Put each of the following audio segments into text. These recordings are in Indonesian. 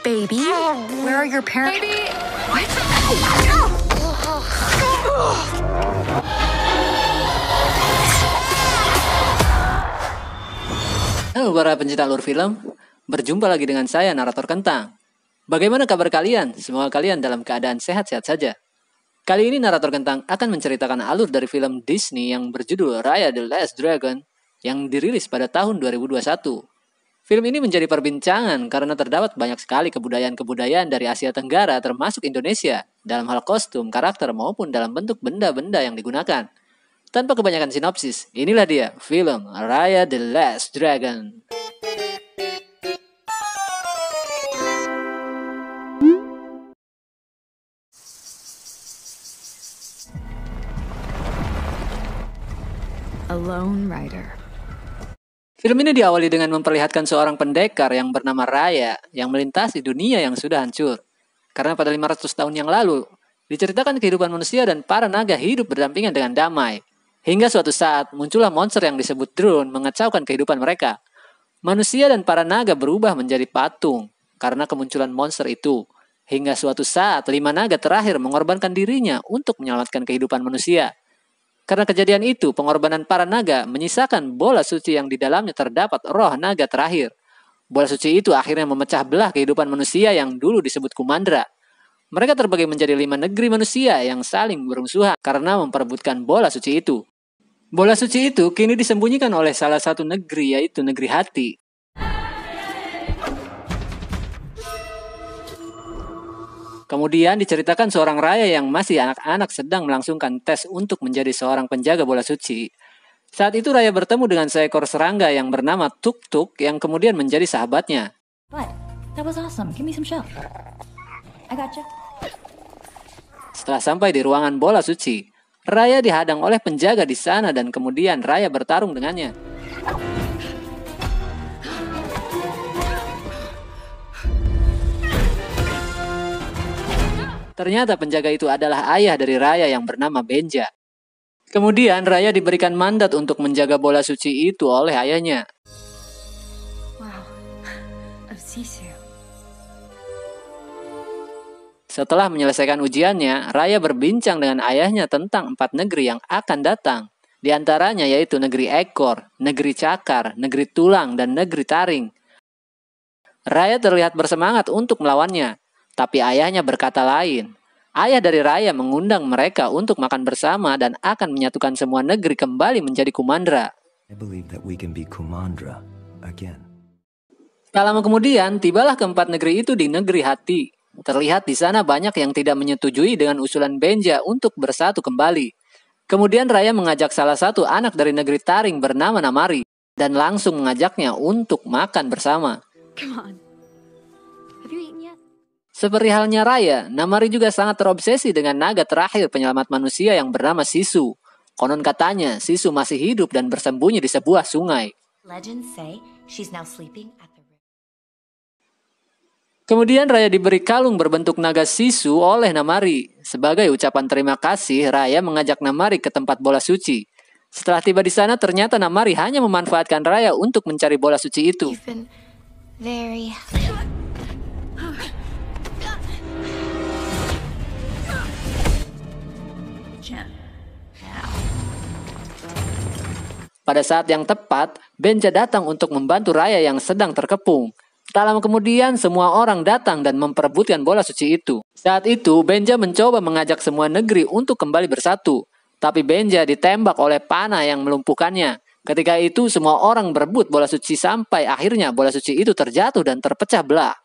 Baby, where are your parents? Baby! What? Halo para pencinta alur film, berjumpa lagi dengan saya, Narator Kentang. Bagaimana kabar kalian? Semoga kalian dalam keadaan sehat-sehat saja. Kali ini Narator Kentang akan menceritakan alur dari film Disney yang berjudul Raya the Last Dragon yang dirilis pada tahun 2021. Film ini menjadi perbincangan karena terdapat banyak sekali kebudayaan-kebudayaan dari Asia Tenggara termasuk Indonesia dalam hal kostum, karakter maupun dalam bentuk benda-benda yang digunakan. Tanpa kebanyakan sinopsis, inilah dia film Raya the Last Dragon. A Lone Rider. Film ini diawali dengan memperlihatkan seorang pendekar yang bernama Raya yang melintasi dunia yang sudah hancur. Karena pada 500 tahun yang lalu, diceritakan kehidupan manusia dan para naga hidup berdampingan dengan damai. Hingga suatu saat muncullah monster yang disebut drone mengacaukan kehidupan mereka. Manusia dan para naga berubah menjadi patung karena kemunculan monster itu. Hingga suatu saat 5 naga terakhir mengorbankan dirinya untuk menyelamatkan kehidupan manusia. Karena kejadian itu, pengorbanan para naga menyisakan bola suci yang di dalamnya terdapat roh naga terakhir. Bola suci itu akhirnya memecah belah kehidupan manusia yang dulu disebut Kumandra. Mereka terbagi menjadi 5 negeri manusia yang saling bermusuhan karena memperebutkan bola suci itu. Bola suci itu kini disembunyikan oleh salah satu negeri, yaitu negeri hati. Kemudian diceritakan seorang Raya yang masih anak-anak sedang melangsungkan tes untuk menjadi seorang penjaga bola suci. Saat itu Raya bertemu dengan seekor serangga yang bernama Tuk Tuk yang kemudian menjadi sahabatnya. But that was awesome. Give me some shell. I gotcha. Setelah sampai di ruangan bola suci, Raya dihadang oleh penjaga di sana dan kemudian Raya bertarung dengannya. Ternyata penjaga itu adalah ayah dari Raya yang bernama Benja. Kemudian Raya diberikan mandat untuk menjaga bola suci itu oleh ayahnya. Wow, of Sisu. Setelah menyelesaikan ujiannya, Raya berbincang dengan ayahnya tentang 4 negeri yang akan datang. Di antaranya yaitu negeri ekor, negeri cakar, negeri tulang, dan negeri taring. Raya terlihat bersemangat untuk melawannya. Tapi ayahnya berkata lain. Ayah dari Raya mengundang mereka untuk makan bersama dan akan menyatukan semua negeri kembali menjadi Kumandra. I believe that we can be Kumandra again. Tak lama kemudian, tibalah keempat negeri itu di negeri hati. Terlihat di sana banyak yang tidak menyetujui dengan usulan Benja untuk bersatu kembali. Kemudian Raya mengajak salah satu anak dari negeri taring bernama Namari dan langsung mengajaknya untuk makan bersama. Come on. Have you eaten yet? Seperti halnya Raya, Namari juga sangat terobsesi dengan naga terakhir penyelamat manusia yang bernama Sisu. Konon katanya, Sisu masih hidup dan bersembunyi di sebuah sungai. Legends say she's now sleeping at the river. Kemudian Raya diberi kalung berbentuk naga Sisu oleh Namari. Sebagai ucapan terima kasih, Raya mengajak Namari ke tempat bola suci. Setelah tiba di sana, ternyata Namari hanya memanfaatkan Raya untuk mencari bola suci itu. You've been very... Pada saat yang tepat, Benja datang untuk membantu Raya yang sedang terkepung. Tak lama kemudian, semua orang datang dan memperebutkan bola suci itu. Saat itu, Benja mencoba mengajak semua negeri untuk kembali bersatu. Tapi Benja ditembak oleh panah yang melumpuhkannya. Ketika itu, semua orang berebut bola suci sampai akhirnya bola suci itu terjatuh dan terpecah belah.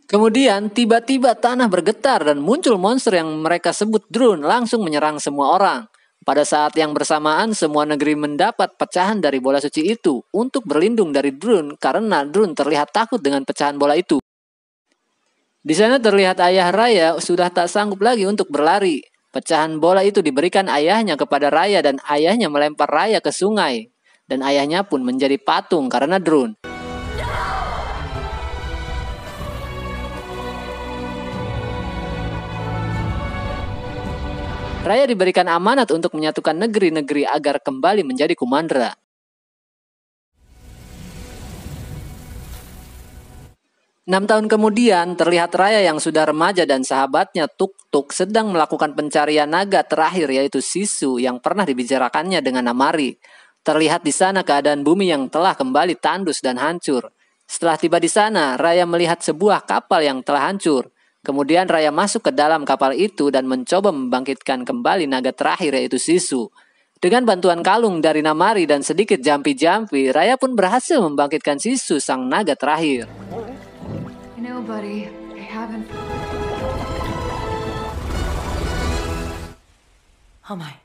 Kemudian tiba-tiba tanah bergetar dan muncul monster yang mereka sebut drone langsung menyerang semua orang. Pada saat yang bersamaan semua negeri mendapat pecahan dari bola suci itu untuk berlindung dari drone karena drone terlihat takut dengan pecahan bola itu. Di sana terlihat ayah Raya sudah tak sanggup lagi untuk berlari. Pecahan bola itu diberikan ayahnya kepada Raya dan ayahnya melempar Raya ke sungai. Dan ayahnya pun menjadi patung karena drone. Raya diberikan amanat untuk menyatukan negeri-negeri agar kembali menjadi Kumandra. 6 tahun kemudian, terlihat Raya yang sudah remaja dan sahabatnya Tuk-Tuk sedang melakukan pencarian naga terakhir, yaitu Sisu yang pernah dibicarakannya dengan Namari. Terlihat di sana keadaan bumi yang telah kembali tandus dan hancur. Setelah tiba di sana, Raya melihat sebuah kapal yang telah hancur. Kemudian Raya masuk ke dalam kapal itu dan mencoba membangkitkan kembali naga terakhir, yaitu Sisu. Dengan bantuan kalung dari Namari dan sedikit jampi-jampi, Raya pun berhasil membangkitkan Sisu, sang naga terakhir. You know, buddy, I haven't. Oh my.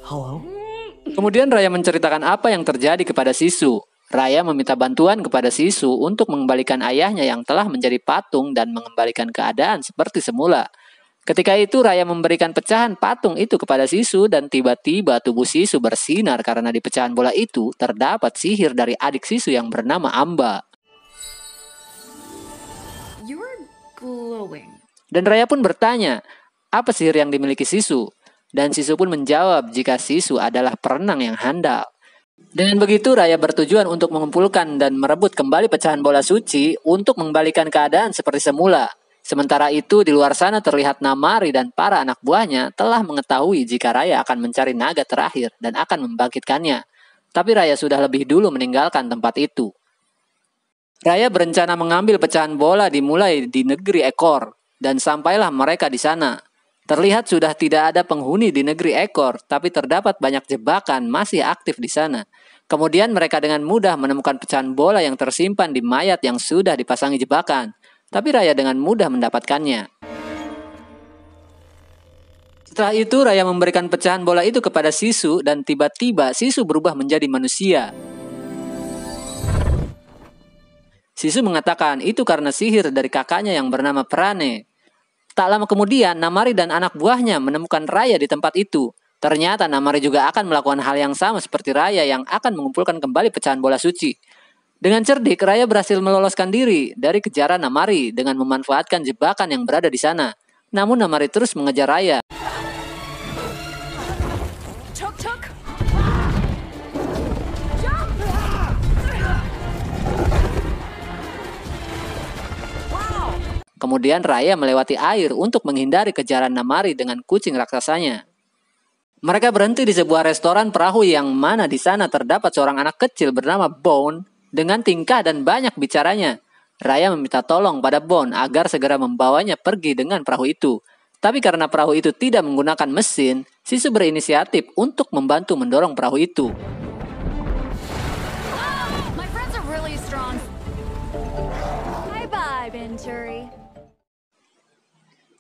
Hello? Kemudian Raya menceritakan apa yang terjadi kepada Sisu. Raya meminta bantuan kepada Sisu untuk mengembalikan ayahnya yang telah menjadi patung dan mengembalikan keadaan seperti semula. Ketika itu Raya memberikan pecahan patung itu kepada Sisu dan tiba-tiba tubuh Sisu bersinar karena di pecahan bola itu terdapat sihir dari adik Sisu yang bernama Amba. You're glowing. Dan Raya pun bertanya, apa sihir yang dimiliki Sisu? Dan Sisu pun menjawab jika Sisu adalah perenang yang handal. Dengan begitu Raya bertujuan untuk mengumpulkan dan merebut kembali pecahan bola suci untuk mengembalikan keadaan seperti semula. Sementara itu di luar sana terlihat Namari dan para anak buahnya telah mengetahui jika Raya akan mencari naga terakhir dan akan membangkitkannya. Tapi Raya sudah lebih dulu meninggalkan tempat itu. Raya berencana mengambil pecahan bola dimulai di negeri Ekor dan sampailah mereka di sana. Terlihat sudah tidak ada penghuni di negeri Ekor, tapi terdapat banyak jebakan masih aktif di sana. Kemudian mereka dengan mudah menemukan pecahan bola yang tersimpan di mayat yang sudah dipasangi jebakan. Tapi Raya dengan mudah mendapatkannya. Setelah itu Raya memberikan pecahan bola itu kepada Sisu dan tiba-tiba Sisu berubah menjadi manusia. Sisu mengatakan itu karena sihir dari kakaknya yang bernama Prane. Tak lama kemudian Namari dan anak buahnya menemukan Raya di tempat itu. Ternyata Namari juga akan melakukan hal yang sama seperti Raya yang akan mengumpulkan kembali pecahan bola suci. Dengan cerdik, Raya berhasil meloloskan diri dari kejaran Namari dengan memanfaatkan jebakan yang berada di sana. Namun Namari terus mengejar Raya. Tuk-Tuk! Kemudian Raya melewati air untuk menghindari kejaran Namari dengan kucing raksasanya. Mereka berhenti di sebuah restoran perahu yang mana di sana terdapat seorang anak kecil bernama Bone dengan tingkah dan banyak bicaranya. Raya meminta tolong pada Bone agar segera membawanya pergi dengan perahu itu. Tapi karena perahu itu tidak menggunakan mesin, Sisu berinisiatif untuk membantu mendorong perahu itu. My friends are really strong. Bye-bye, Venturi.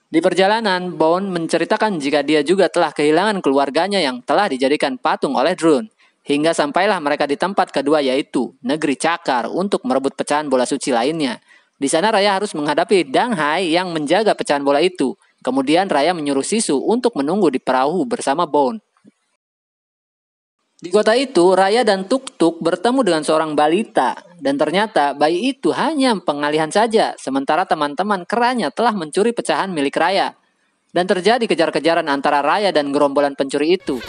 Di perjalanan, Bone menceritakan jika dia juga telah kehilangan keluarganya yang telah dijadikan patung oleh Drone. Hingga sampailah mereka di tempat kedua yaitu negeri Cakar untuk merebut pecahan bola suci lainnya. Di sana Raya harus menghadapi Danghai yang menjaga pecahan bola itu. Kemudian Raya menyuruh Sisu untuk menunggu di perahu bersama Bone. Di kota itu, Raya dan Tuk-Tuk bertemu dengan seorang balita. Dan ternyata bayi itu hanya pengalihan saja, sementara teman-teman keranya telah mencuri pecahan milik Raya. Dan terjadi kejar-kejaran antara Raya dan gerombolan pencuri itu.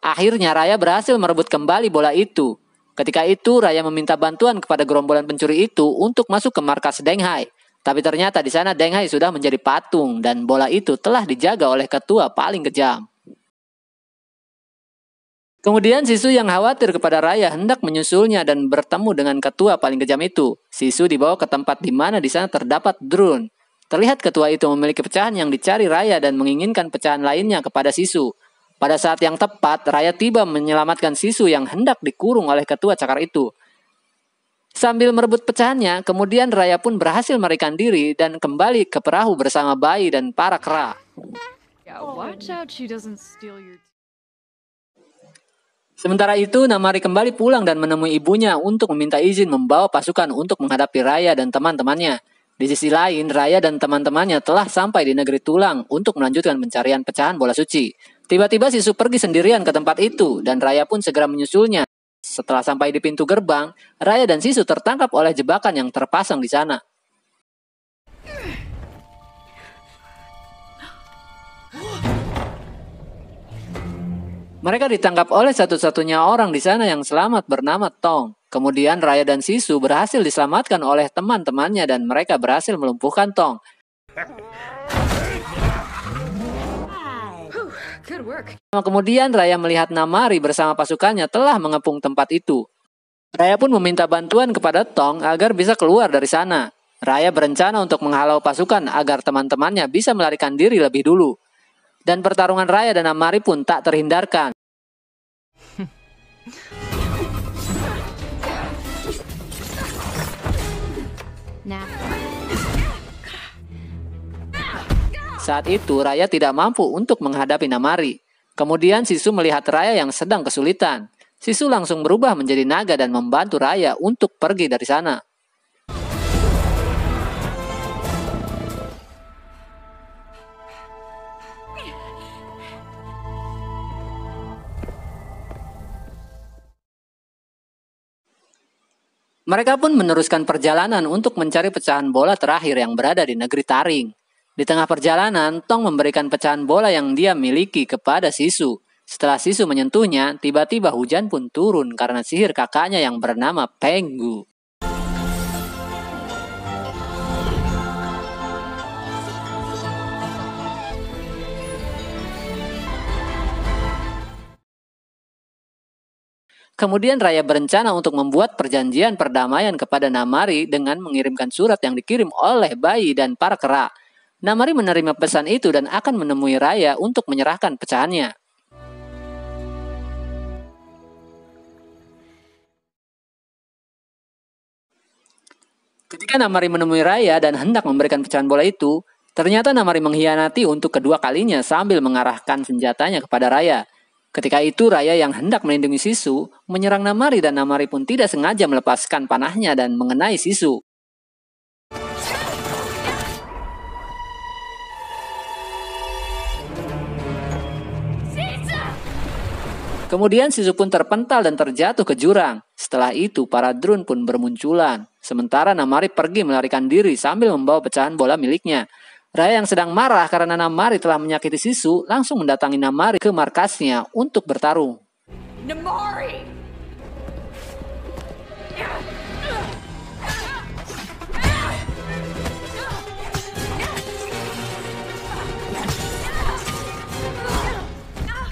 Akhirnya Raya berhasil merebut kembali bola itu. Ketika itu Raya meminta bantuan kepada gerombolan pencuri itu untuk masuk ke markas Danghai. Tapi ternyata di sana Danghai sudah menjadi patung dan bola itu telah dijaga oleh ketua paling kejam. Kemudian Sisu yang khawatir kepada Raya hendak menyusulnya dan bertemu dengan ketua paling kejam itu. Sisu dibawa ke tempat di mana di sana terdapat drone. Terlihat ketua itu memiliki pecahan yang dicari Raya dan menginginkan pecahan lainnya kepada Sisu. Pada saat yang tepat, Raya tiba menyelamatkan Sisu yang hendak dikurung oleh ketua Cakar itu. Sambil merebut pecahannya, kemudian Raya pun berhasil melarikan diri dan kembali ke perahu bersama bayi dan para kera. Yeah, watch out she doesn't steal your... Sementara itu, Namari kembali pulang dan menemui ibunya untuk meminta izin membawa pasukan untuk menghadapi Raya dan teman-temannya. Di sisi lain, Raya dan teman-temannya telah sampai di negeri Tulang untuk melanjutkan pencarian pecahan bola suci. Tiba-tiba Sisu pergi sendirian ke tempat itu dan Raya pun segera menyusulnya. Setelah sampai di pintu gerbang, Raya dan Sisu tertangkap oleh jebakan yang terpasang di sana. Mereka ditangkap oleh satu-satunya orang di sana yang selamat bernama Tong. Kemudian Raya dan Sisu berhasil diselamatkan oleh teman-temannya dan mereka berhasil melumpuhkan Tong. Good work. Kemudian Raya melihat Namari bersama pasukannya telah mengepung tempat itu. Raya pun meminta bantuan kepada Tong agar bisa keluar dari sana. Raya berencana untuk menghalau pasukan agar teman-temannya bisa melarikan diri lebih dulu. Dan pertarungan Raya dan Namari pun tak terhindarkan. Saat itu Raya tidak mampu untuk menghadapi Namari. Kemudian Sisu melihat Raya yang sedang kesulitan. Sisu langsung berubah menjadi naga dan membantu Raya untuk pergi dari sana. Mereka pun meneruskan perjalanan untuk mencari pecahan bola terakhir yang berada di negeri Taring. Di tengah perjalanan, Tong memberikan pecahan bola yang dia miliki kepada Sisu. Setelah Sisu menyentuhnya, tiba-tiba hujan pun turun karena sihir kakaknya yang bernama Penggu. Kemudian Raya berencana untuk membuat perjanjian perdamaian kepada Namari dengan mengirimkan surat yang dikirim oleh bayi dan para kera. Namari menerima pesan itu dan akan menemui Raya untuk menyerahkan pecahannya. Ketika Namari menemui Raya dan hendak memberikan pecahan bola itu, ternyata Namari mengkhianati untuk kedua kalinya sambil mengarahkan senjatanya kepada Raya. Ketika itu Raya yang hendak melindungi Sisu menyerang Namari dan Namari pun tidak sengaja melepaskan panahnya dan mengenai Sisu. Kemudian Sisu pun terpental dan terjatuh ke jurang. Setelah itu para drone pun bermunculan. Sementara Namari pergi melarikan diri sambil membawa pecahan bola miliknya. Raya yang sedang marah karena Namari telah menyakiti Sisu langsung mendatangi Namari ke markasnya untuk bertarung. Namari!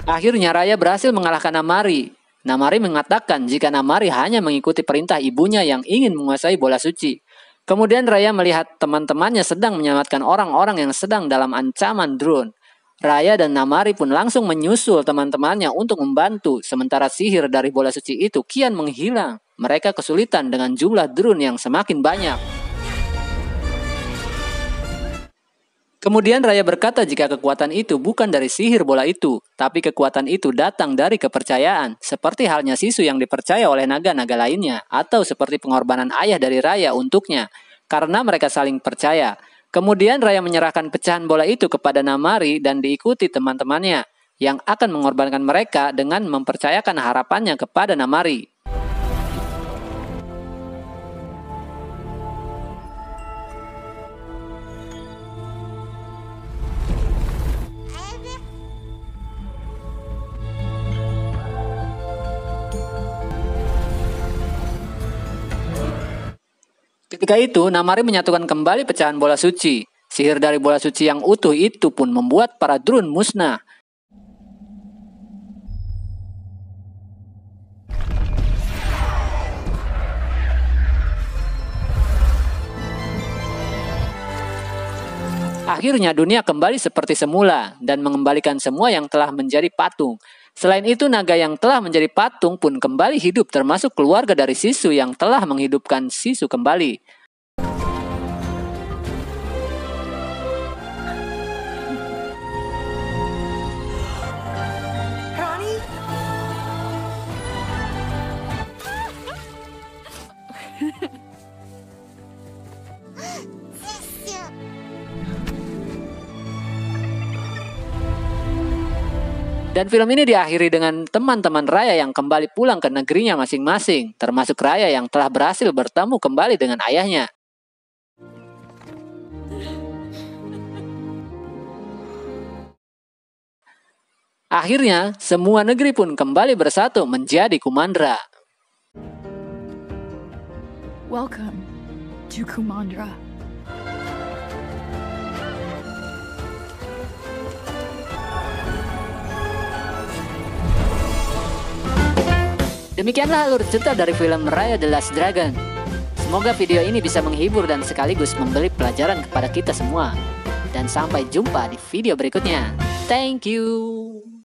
Akhirnya Raya berhasil mengalahkan Namari. Namari mengatakan jika Namari hanya mengikuti perintah ibunya yang ingin menguasai bola suci. Kemudian Raya melihat teman-temannya sedang menyelamatkan orang-orang yang sedang dalam ancaman drone. Raya dan Namari pun langsung menyusul teman-temannya untuk membantu, sementara sihir dari bola suci itu kian menghilang. Mereka kesulitan dengan jumlah drone yang semakin banyak. Kemudian Raya berkata jika kekuatan itu bukan dari sihir bola itu, tapi kekuatan itu datang dari kepercayaan, seperti halnya Sisu yang dipercaya oleh naga-naga lainnya, atau seperti pengorbanan ayah dari Raya untuknya, karena mereka saling percaya. Kemudian Raya menyerahkan pecahan bola itu kepada Namari dan diikuti teman-temannya, yang akan mengorbankan mereka dengan mempercayakan harapannya kepada Namari. Ketika itu, Namari menyatukan kembali pecahan bola suci. Sihir dari bola suci yang utuh itu pun membuat para drone musnah. Akhirnya dunia kembali seperti semula dan mengembalikan semua yang telah menjadi patung. Selain itu, naga yang telah menjadi patung pun kembali hidup termasuk keluarga dari Sisu yang telah menghidupkan Sisu kembali. Dan film ini diakhiri dengan teman-teman Raya yang kembali pulang ke negerinya masing-masing, termasuk Raya yang telah berhasil bertemu kembali dengan ayahnya. Akhirnya, semua negeri pun kembali bersatu menjadi Kumandra. Welcome to Kumandra. Demikianlah alur cerita dari film Raya The Last Dragon. Semoga video ini bisa menghibur dan sekaligus memberi pelajaran kepada kita semua. Dan sampai jumpa di video berikutnya. Thank you.